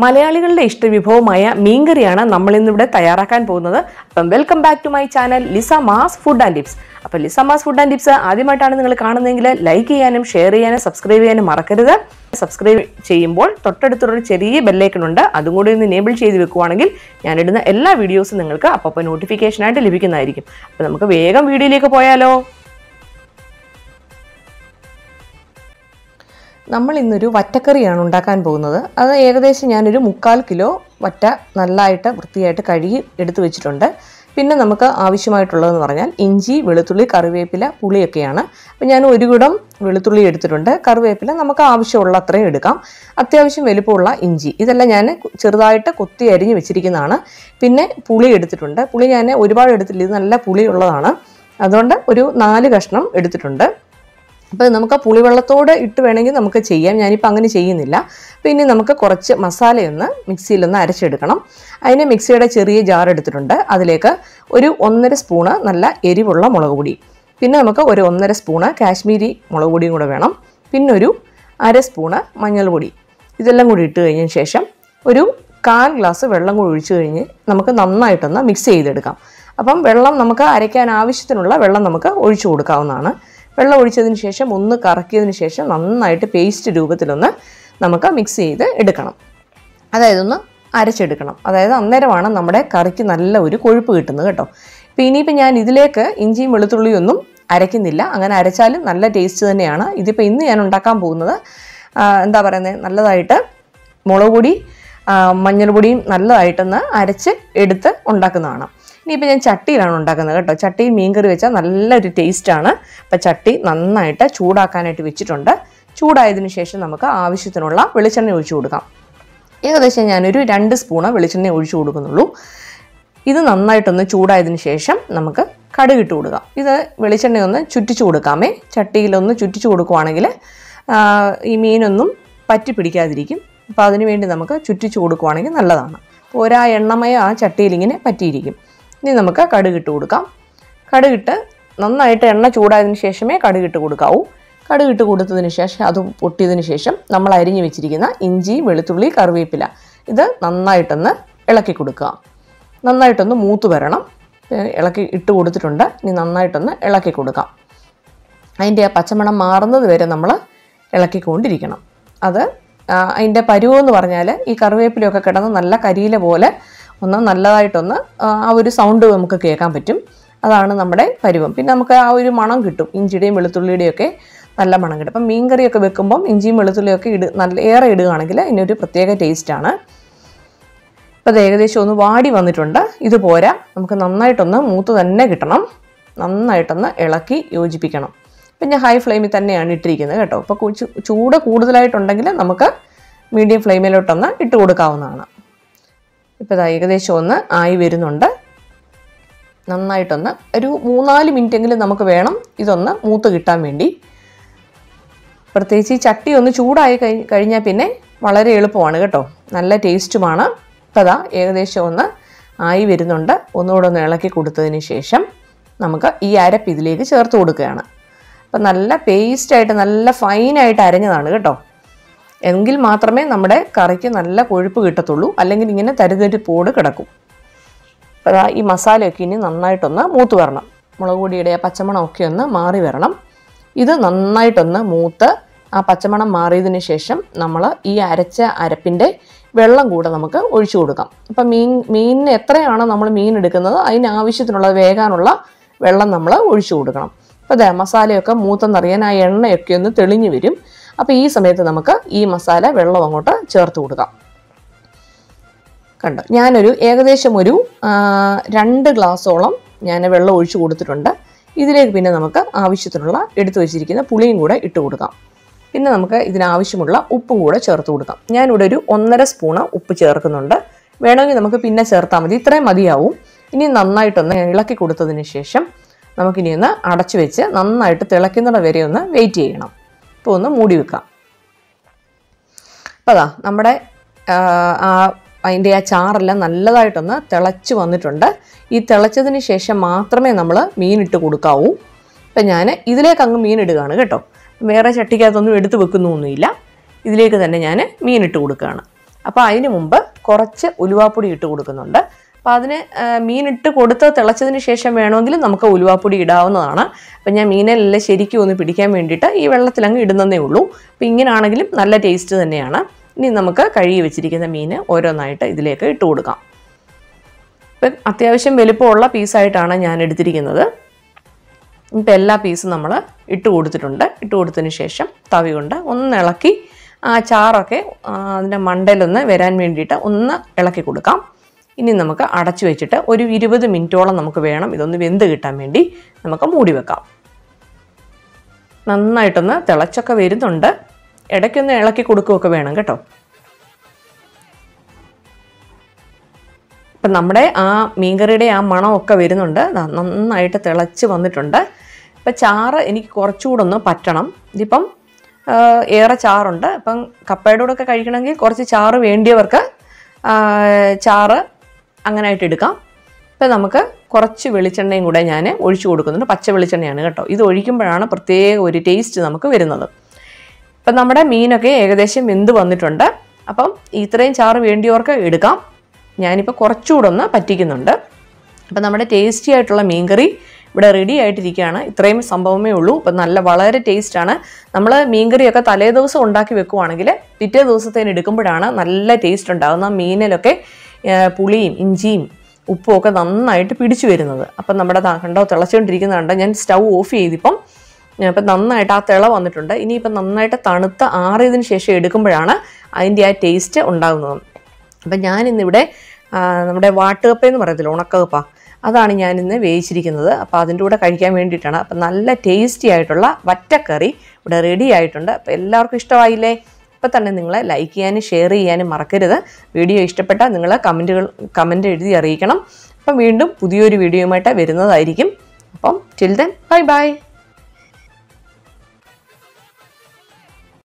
മലയാളികളുടെ ഇഷ്ടവിഭവമായ മീൻകറിയാണ് നമ്മൾ ഇന്നിവിടെ തയ്യാറാക്കാൻ പോകുന്നത്. അപ്പം welcome back to my channel Lisamma's food and tips. അപ്പോൾ ലിസാമാസ് ഫുഡ് ആൻഡ് ടിപ്സ് ആദ്യമായിട്ടാണ് നിങ്ങൾ കാണുന്നതെങ്കിൽ ലൈക്ക് ചെയ്യാനും ഷെയർ ചെയ്യാനും സബ്സ്ക്രൈബ് ചെയ്യാനും മറക്കരുത്. സബ്സ്ക്രൈബ് ചെയ്യുമ്പോൾ തൊട്ടടുത്തൊരു ചെറിയ ബെല്ലൈക്കൺ ഉണ്ട്, അതും കൂടി ഒന്ന് എനേബിൾ ചെയ്ത് വെക്കുവാണെങ്കിൽ ഞാനിടുന്ന എല്ലാ വീഡിയോസും നിങ്ങൾക്ക് അപ്പോൾ നോട്ടിഫിക്കേഷനായിട്ട് ലഭിക്കുന്നതായിരിക്കും. അപ്പോൾ നമുക്ക് വേഗം വീഡിയോയിലേക്ക് പോയാലോ. നമ്മൾ ഇന്നൊരു വറ്റക്കറിയാണ് ഉണ്ടാക്കാൻ പോകുന്നത്. അത് ഏകദേശം ഞാനൊരു 3/4 കിലോ വറ്റ നല്ലതായിട്ട് വൃത്തിയായിട്ട് കഴുകി എടുത്തു വെച്ചിട്ടുണ്ട്. പിന്നെ നമുക്ക് ആവശ്യമായിട്ടുള്ളതെന്ന് പറഞ്ഞാൽ ഇഞ്ചി, വെളുത്തുള്ളി, കറിവേപ്പില, പുളിയൊക്കെയാണ്. അപ്പോൾ ഞാൻ 1 കുടം വെളുത്തുള്ളി എടുത്തിട്ടുണ്ട്. കറിവേപ്പില നമുക്ക് ആവശ്യമുള്ള അത്രയും എടുക്കാം. അത്യാവശ്യം വലുപ്പമുള്ള ഇഞ്ചി, ഇതെല്ലാം ഞാൻ ചെറുതായിട്ട് കൊത്തി അരിഞ്ഞ് വെച്ചിരിക്കുന്നതാണ്. പിന്നെ പുളി എടുത്തിട്ടുണ്ട്. പുളി ഞാൻ ഒരുപാട് എടുത്തില്ല, ഇത് നല്ല പുളിയുള്ളതാണ്, അതുകൊണ്ട് ഒരു 4 കഷ്ണം എടുത്തിട്ടുണ്ട്. അപ്പോൾ നമുക്ക് പുളിവെള്ളത്തോട് ഇട്ട് വേണമെങ്കിൽ നമുക്ക് ചെയ്യാം, ഞാനിപ്പോൾ അങ്ങനെ ചെയ്യുന്നില്ല. പിന്നെ നമുക്ക് കുറച്ച് മസാലയൊന്ന് മിക്സിയിലൊന്ന് അരച്ചെടുക്കണം. അതിന് മിക്സിയുടെ ചെറിയ ജാർ എടുത്തിട്ടുണ്ട്. അതിലേക്ക് ഒരു 1.5 സ്പൂണ് നല്ല എരിവുള്ള മുളക് പൊടി, പിന്നെ നമുക്ക് ഒരു 1.5 സ്പൂണ് കാശ്മീരി മുളക് പൊടിയും കൂടെ വേണം, പിന്നെ ഒരു 1/2 സ്പൂണ് മഞ്ഞൾപ്പൊടി. ഇതെല്ലാം കൂടി ഇട്ട് കഴിഞ്ഞതിന് ശേഷം ഒരു 1/4 ഗ്ലാസ് വെള്ളം കൂടി ഒഴിച്ച് കഴിഞ്ഞ് നമുക്ക് നന്നായിട്ടൊന്ന് മിക്സ് ചെയ്തെടുക്കാം. അപ്പം വെള്ളം നമുക്ക് അരയ്ക്കാൻ ആവശ്യത്തിനുള്ള വെള്ളം നമുക്ക് ഒഴിച്ചു കൊടുക്കാവുന്നതാണ്. വെള്ളം ഒഴിച്ചതിന് ശേഷം ഒന്ന് കറക്കിയതിന് ശേഷം നന്നായിട്ട് പേസ്റ്റ് രൂപത്തിലൊന്ന് നമുക്ക് മിക്സ് ചെയ്ത് എടുക്കണം, അതായത് ഒന്ന് അരച്ചെടുക്കണം. അതായത് അന്നേരമാണ് നമ്മുടെ കറിക്ക് നല്ല ഒരു കൊഴുപ്പ് കിട്ടുന്നത് കേട്ടോ. ഇപ്പോൾ ഇനിയിപ്പോൾ ഞാൻ ഇതിലേക്ക് ഇഞ്ചിയും വെളുത്തുള്ളിയും ഒന്നും അരയ്ക്കുന്നില്ല, അങ്ങനെ അരച്ചാലും നല്ല ടേസ്റ്റ് തന്നെയാണ്. ഇതിപ്പോൾ ഇന്ന് ഞാൻ ഉണ്ടാക്കാൻ പോകുന്നത് എന്താ പറയുന്നത്, നല്ലതായിട്ട് മുളക് പൊടി മഞ്ഞൾപ്പൊടിയും നല്ലതായിട്ടൊന്ന് അരച്ച് എടുത്ത് ഉണ്ടാക്കുന്നതാണ്. ഇനിയിപ്പോൾ ഞാൻ ചട്ടിയിലാണ് ഉണ്ടാക്കുന്നത് കേട്ടോ. ചട്ടിയിൽ മീൻകറി വെച്ചാൽ നല്ലൊരു ടേസ്റ്റാണ്. അപ്പോൾ ചട്ടി നന്നായിട്ട് ചൂടാക്കാനായിട്ട് വെച്ചിട്ടുണ്ട്. ചൂടായതിനു ശേഷം നമുക്ക് ആവശ്യത്തിനുള്ള വെളിച്ചെണ്ണ ഒഴിച്ചു കൊടുക്കാം. ഏകദേശം ഞാനൊരു 2 സ്പൂണ് വെളിച്ചെണ്ണ ഒഴിച്ചു കൊടുക്കുന്നുള്ളൂ. ഇത് നന്നായിട്ടൊന്ന് ചൂടായതിനു ശേഷം നമുക്ക് കടുകിട്ട് കൊടുക്കാം. ഇത് വെളിച്ചെണ്ണയൊന്ന് ചുറ്റിച്ചു കൊടുക്കാമേ. ചട്ടിയിലൊന്ന് ചുറ്റിച്ചു കൊടുക്കുവാണെങ്കിൽ ഈ മീനൊന്നും പറ്റി പിടിക്കാതിരിക്കും. അപ്പോൾ അതിനുവേണ്ടി നമുക്ക് ചുറ്റിച്ചു കൊടുക്കുവാണെങ്കിൽ നല്ലതാണ്. അപ്പോൾ എണ്ണമയം ആ ചട്ടിയിലിങ്ങനെ പറ്റിയിരിക്കും. ഇനി നമുക്ക് കടുകിട്ട് കൊടുക്കാം. കടുകിട്ട് നന്നായിട്ട് എണ്ണ ചൂടായതിനു ശേഷമേ കടുകിട്ട് കൊടുക്കാവൂ. കടുകിട്ട് കൊടുത്തതിന് ശേഷം അത് പൊട്ടിയതിന് ശേഷം നമ്മൾ അരിഞ്ഞു വെച്ചിരിക്കുന്ന ഇഞ്ചി, വെളുത്തുള്ളി, കറിവേപ്പില ഇത് നന്നായിട്ടൊന്ന് ഇളക്കി കൊടുക്കുക. നന്നായിട്ടൊന്ന് മൂത്ത് വരണം. ഇളക്കി ഇട്ട് കൊടുത്തിട്ടുണ്ട്. ഇനി നന്നായിട്ടൊന്ന് ഇളക്കി കൊടുക്കാം. അതിൻ്റെ ആ പച്ചമണം മാറുന്നത് വരെ നമ്മൾ ഇളക്കിക്കൊണ്ടിരിക്കണം. അത് അതിൻ്റെ പരുവെന്ന് പറഞ്ഞാൽ ഈ കറിവേപ്പിലയൊക്കെ കിടന്ന് നല്ല കരിയില പോലെ ഒന്ന് നല്ലതായിട്ടൊന്ന് ആ ഒരു സൗണ്ട് നമുക്ക് കേൾക്കാൻ പറ്റും. അതാണ് നമ്മുടെ പരുവം. പിന്നെ നമുക്ക് ആ ഒരു മണം കിട്ടും, ഇഞ്ചിയുടെയും വെളുത്തുള്ളിയുടെയൊക്കെ നല്ല മണം കിട്ടും. അപ്പം മീൻ കറിയൊക്കെ വെക്കുമ്പം ഇഞ്ചിയും വെളുത്തുള്ളിയൊക്കെ നല്ല ഏറെ ഇടുകയാണെങ്കിൽ ഇതിനൊരു പ്രത്യേക ടേസ്റ്റാണ്. ഇപ്പോൾ അത് ഏകദേശം ഒന്ന് വാടി വന്നിട്ടുണ്ട്. ഇത് പോരാ, നമുക്ക് നന്നായിട്ടൊന്ന് മൂത്ത് തന്നെ കിട്ടണം. നന്നായിട്ടൊന്ന് ഇളക്കി യോജിപ്പിക്കണം. ഇപ്പം ഞാൻ ഹൈ ഫ്ലെയിമിൽ തന്നെയാണ് ഇട്ടിരിക്കുന്നത് കേട്ടോ. അപ്പോൾ ചൂട് കൂടുതലായിട്ടുണ്ടെങ്കിൽ നമുക്ക് മീഡിയം ഫ്ലെയിമിലോട്ടൊന്ന് ഇട്ട് കൊടുക്കാവുന്നതാണ്. ഇപ്പോൾ ഇത് ഏകദേശം ഒന്ന് ആയി വരുന്നുണ്ട്. നന്നായിട്ടൊന്ന് ഒരു 3-4 മിനിറ്റെങ്കിലും നമുക്ക് വേണം ഇതൊന്ന് മൂത്ത് കിട്ടാൻ വേണ്ടി. പ്രത്യേകിച്ച് ഈ ചട്ടി ഒന്ന് ചൂടായി കഴിഞ്ഞാൽ പിന്നെ വളരെ എളുപ്പമാണ് കേട്ടോ, നല്ല ടേസ്റ്റുമാണ്. ഇപ്പോൾ അതാ ഏകദേശം ഒന്ന് ആയി വരുന്നുണ്ട്. ഒന്നുകൂടെ ഒന്ന് ഇളക്കി കൊടുത്തതിന് ശേഷം നമുക്ക് ഈ അരപ്പ് ഇതിലേക്ക് ചേർത്ത് കൊടുക്കുകയാണ്. അപ്പം നല്ല പേസ്റ്റായിട്ട് നല്ല ഫൈനായിട്ട് അരഞ്ഞതാണ് കേട്ടോ, എങ്കിൽ മാത്രമേ നമ്മുടെ കറിക്ക് നല്ല കൊഴുപ്പ് കിട്ടത്തുള്ളൂ, അല്ലെങ്കിൽ ഇങ്ങനെ തരിതരിപ്പോട് കിടക്കും. അപ്പോൾ ഈ മസാലയൊക്കെ ഇനി നന്നായിട്ടൊന്ന് മൂത്ത് വരണം. മുളക് പൊടിയുടെ പച്ചമണമൊക്കെ ഒന്ന് മാറി വരണം. ഇത് നന്നായിട്ടൊന്ന് മൂത്ത് ആ പച്ചമണം മാറിയതിന് ശേഷം നമ്മൾ ഈ അരച്ച അരപ്പിൻ്റെ വെള്ളം കൂടെ നമുക്ക് ഒഴിച്ചു കൊടുക്കാം. അപ്പം മീനിന് എത്രയാണോ നമ്മൾ മീൻ എടുക്കുന്നത് അതിനാവശ്യത്തിനുള്ള വേകാനുള്ള വെള്ളം നമ്മൾ ഒഴിച്ചു കൊടുക്കണം. അപ്പോൾ അതെ മസാലയൊക്കെ മൂത്തെന്നറിയാൻ ആ എണ്ണയൊക്കെ ഒന്ന് തെളിഞ്ഞു വരും. അപ്പോൾ ഈ സമയത്ത് നമുക്ക് ഈ മസാല വെള്ളം അങ്ങോട്ട് ചേർത്ത് കൊടുക്കാം. കണ്ടോ, ഞാനൊരു ഏകദേശം ഒരു 2 ഗ്ലാസോളം ഞാൻ വെള്ളം ഒഴിച്ചു കൊടുത്തിട്ടുണ്ട്. ഇതിലേക്ക് പിന്നെ നമുക്ക് ആവശ്യത്തിനുള്ള എടുത്തു വെച്ചിരിക്കുന്ന പുളിയും കൂടെ ഇട്ട് കൊടുക്കാം. പിന്നെ നമുക്ക് ഇതിനാവശ്യമുള്ള ഉപ്പും കൂടെ ചേർത്ത് കൊടുക്കാം. ഞാനിവിടെ ഒരു 1.5 സ്പൂണ് ഉപ്പ് ചേർക്കുന്നുണ്ട്. വേണമെങ്കിൽ നമുക്ക് പിന്നെ ചേർത്താൽ മതി, ഇത്രയും മതിയാവും. ഇനി നന്നായിട്ടൊന്ന് ഇളക്കി കൊടുത്തതിന് ശേഷം നമുക്കിനി ഒന്ന് അടച്ചു വെച്ച് നന്നായിട്ട് തിളയ്ക്കുന്നത് വരെ ഒന്ന് വെയിറ്റ് ചെയ്യണം. ഇപ്പോൾ ഒന്ന് മൂടി വെക്കാം. അപ്പോൾ അതാ നമ്മുടെ അതിൻ്റെ ആ ചാറെല്ലാം നല്ലതായിട്ടൊന്ന് തിളച്ച് വന്നിട്ടുണ്ട്. ഈ തിളച്ചതിന് ശേഷം മാത്രമേ നമ്മൾ മീനിട്ട് കൊടുക്കാവൂ. ഇപ്പം ഞാൻ ഇതിലേക്ക് അങ്ങ് മീൻ ഇടുകയാണ് കേട്ടോ, വേറെ ചട്ടിക്കകത്തൊന്നും എടുത്ത് വെക്കുന്നൊന്നുമില്ല. ഇതിലേക്ക് തന്നെ ഞാൻ മീനിട്ട് കൊടുക്കുകയാണ്. അപ്പോൾ അതിന് മുമ്പ് കുറച്ച് ഉലുവാപ്പൊടി ഇട്ട് കൊടുക്കുന്നുണ്ട്. അപ്പോൾ അതിന് മീനിട്ട് കൊടുത്ത് തിളച്ചതിന് ശേഷം വേണമെങ്കിൽ നമുക്ക് ഉലുവാപ്പൊടി ഇടാവുന്നതാണ്. അപ്പം ഞാൻ മീനെല്ലാം ശരിക്കും ഒന്ന് പിടിക്കാൻ വേണ്ടിയിട്ട് ഈ വെള്ളത്തിലങ്ങ് ഇടുന്നതേ ഉള്ളൂ. അപ്പോൾ ഇങ്ങനെയാണെങ്കിലും നല്ല ടേസ്റ്റ് തന്നെയാണ്. ഇനി നമുക്ക് കഴുകി വെച്ചിരിക്കുന്ന മീൻ ഓരോന്നായിട്ട് ഇതിലേക്ക് ഇട്ട് കൊടുക്കാം. ഇപ്പം അത്യാവശ്യം വലുപ്പമുള്ള പീസായിട്ടാണ് ഞാൻ എടുത്തിരിക്കുന്നത്. ഇപ്പം എല്ലാ പീസും നമ്മൾ ഇട്ട് കൊടുത്തിട്ടുണ്ട്. ഇട്ട് കൊടുത്തതിന് ശേഷം തവി കൊണ്ട് ഒന്ന് ഇളക്കി ആ ചാറൊക്കെ അതിൻ്റെ മണ്ടയിലൊന്ന് വരാൻ വേണ്ടിയിട്ട് ഒന്ന് ഇളക്കി കൊടുക്കാം. ഇനി നമുക്ക് അടച്ചു വെച്ചിട്ട് ഒരു 20 മിനിറ്റോളം നമുക്ക് വേണം ഇതൊന്ന് വെന്ത് കിട്ടാൻ വേണ്ടി. നമുക്ക് മൂടി വെക്കാം. നന്നായിട്ടൊന്ന് തിളച്ചൊക്കെ വരുന്നുണ്ട്. ഇടയ്ക്കൊന്ന് ഇളക്കി കൊടുക്കുകയൊക്കെ വേണം കേട്ടോ. ഇപ്പം നമ്മുടെ ആ മീൻകറിയുടെ ആ മണമൊക്കെ വരുന്നുണ്ട്. നന്നായിട്ട് തിളച്ച് വന്നിട്ടുണ്ട്. ഇപ്പം ചാറ് എനിക്ക് കുറച്ചുകൂടെ ഒന്ന് പറ്റണം. ഇതിപ്പം ഏറെ ചാറുണ്ട്. അപ്പം കപ്പയുടെ കൂടെ ഒക്കെ കഴിക്കണമെങ്കിൽ കുറച്ച് ചാറ് വേണ്ടിയവർക്ക് ചാറ് അങ്ങനെയായിട്ട് എടുക്കാം. ഇപ്പം നമുക്ക് കുറച്ച് വെളിച്ചെണ്ണയും കൂടെ ഞാൻ ഒഴിച്ചു കൊടുക്കുന്നുണ്ട്. പച്ച വെളിച്ചെണ്ണയാണ് കേട്ടോ. ഇത് ഒഴിക്കുമ്പോഴാണ് പ്രത്യേക ഒരു ടേസ്റ്റ് നമുക്ക് വരുന്നത്. ഇപ്പം നമ്മുടെ മീനൊക്കെ ഏകദേശം വെന്ത് വന്നിട്ടുണ്ട്. അപ്പം ഇത്രയും ചാറ് വേണ്ടിയവർക്ക് എടുക്കാം. ഞാനിപ്പോൾ കുറച്ചുകൂടെ ഒന്ന് പറ്റിക്കുന്നുണ്ട്. അപ്പം നമ്മുടെ ടേസ്റ്റി ആയിട്ടുള്ള മീൻകറി ഇവിടെ റെഡി ആയിട്ടിരിക്കുകയാണ്. ഇത്രയും സംഭവമേ ഉള്ളൂ. ഇപ്പം വളരെ ടേസ്റ്റാണ്. നമ്മൾ മീൻകറിയൊക്കെ തലേ ദിവസം ഉണ്ടാക്കി വെക്കുവാണെങ്കിൽ പിറ്റേ ദിവസത്തേന് എടുക്കുമ്പോഴാണ് നല്ല ടേസ്റ്റ് ഉണ്ടാകുന്ന. മീനിലൊക്കെ പുളിയും ഇഞ്ചിയും ഉപ്പും ഒക്കെ നന്നായിട്ട് പിടിച്ചു വരുന്നത്. അപ്പം നമ്മുടെ കണ്ടോ തിളച്ചുകൊണ്ടിരിക്കുന്നത് കണ്ടോ. ഞാൻ സ്റ്റൗ ഓഫ് ചെയ്തിപ്പം ഇപ്പം നന്നായിട്ട് ആ തിള വന്നിട്ടുണ്ട്. ഇനിയിപ്പം നന്നായിട്ട് തണുത്ത ആറിയതിന് ശേഷം എടുക്കുമ്പോഴാണ് അതിൻ്റെ ആ ടേസ്റ്റ് ഉണ്ടാകുന്നത്. അപ്പം ഞാനിന്നിവിടെ നമ്മുടെ വാട്ടുകപ്പയെന്ന് പറയത്തില്ല, ഉണക്കകപ്പ, അതാണ് ഞാനിന്ന് വേവിച്ചിരിക്കുന്നത്. അപ്പോൾ അതിൻ്റെ കൂടെ കഴിക്കാൻ വേണ്ടിയിട്ടാണ്. അപ്പം നല്ല ടേസ്റ്റി ആയിട്ടുള്ള വറ്റക്കറി ഇവിടെ റെഡി ആയിട്ടുണ്ട്. അപ്പോൾ എല്ലാവർക്കും ഇഷ്ടമായില്ലേ? ഇപ്പം തന്നെ നിങ്ങൾ ലൈക്ക് ചെയ്യാനും ഷെയർ ചെയ്യാനും മറക്കരുത്. വീഡിയോ ഇഷ്ടപ്പെട്ടാൽ നിങ്ങൾ കമൻറ്റ് എഴുതി അറിയിക്കണം. അപ്പം വീണ്ടും പുതിയൊരു വീഡിയോയുമായിട്ട് വരുന്നതായിരിക്കും. അപ്പം ടിൽ ദെൻ ബൈ ബൈ.